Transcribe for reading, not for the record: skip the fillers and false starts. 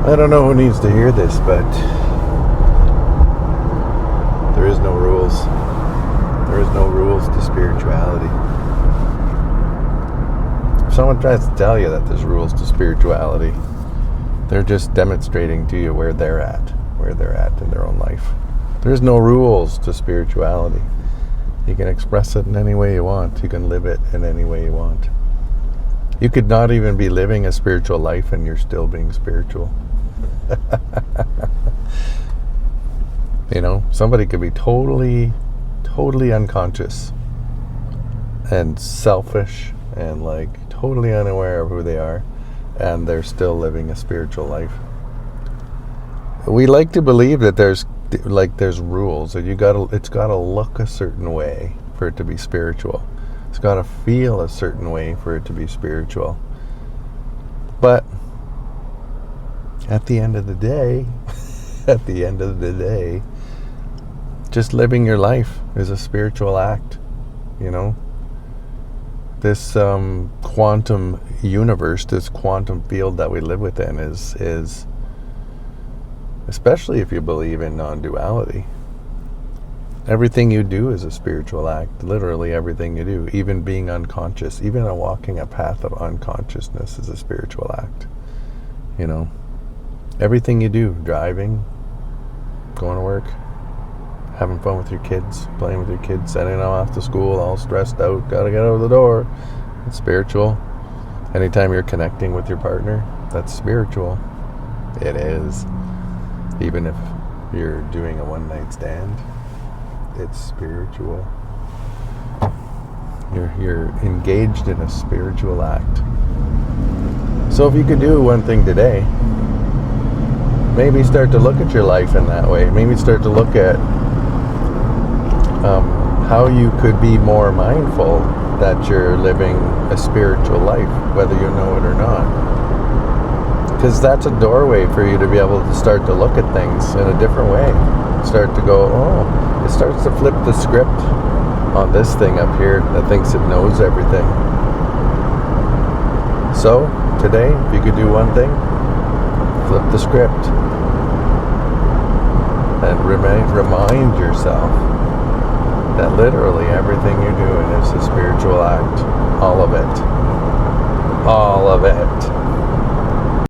I don't know who needs to hear this, but there is no rules. There is no rules to spirituality. If someone tries to tell you that there's rules to spirituality, they're just demonstrating to you where they're at in their own life. There's no rules to spirituality. You can express it in any way you want. You can live it in any way you want. You could not even be living a spiritual life and you're still being spiritual. You know, somebody could be totally unconscious and selfish and like totally unaware of who they are, and they're still living a spiritual life. We like to believe that there's rules, that it's gotta look a certain way for it to be spiritual. It's gotta feel a certain way for it to be spiritual. But at the end of the day, just living your life is a spiritual act, you know? This quantum universe, this quantum field that we live within is, especially if you believe in non-duality, everything you do is a spiritual act. Literally everything you do, even being unconscious, even walking a path of unconsciousness is a spiritual act, you know? Everything you do, driving, going to work, having fun with your kids, playing with your kids, sending them off to school all stressed out, gotta get out of the door, it's spiritual. Anytime you're connecting with your partner, that's spiritual. It is. Even if you're doing a one-night stand, it's spiritual. You're engaged in a spiritual act. So if you could do one thing today, maybe start to look at your life in that way. Maybe start to look at how you could be more mindful that you're living a spiritual life, whether you know it or not. Because that's a doorway for you to be able to start to look at things in a different way. Start to go, it starts to flip the script on this thing up here that thinks it knows everything. So, today, if you could do one thing, flip the script. And remind yourself that literally everything you're doing is a spiritual act. All of it. All of it.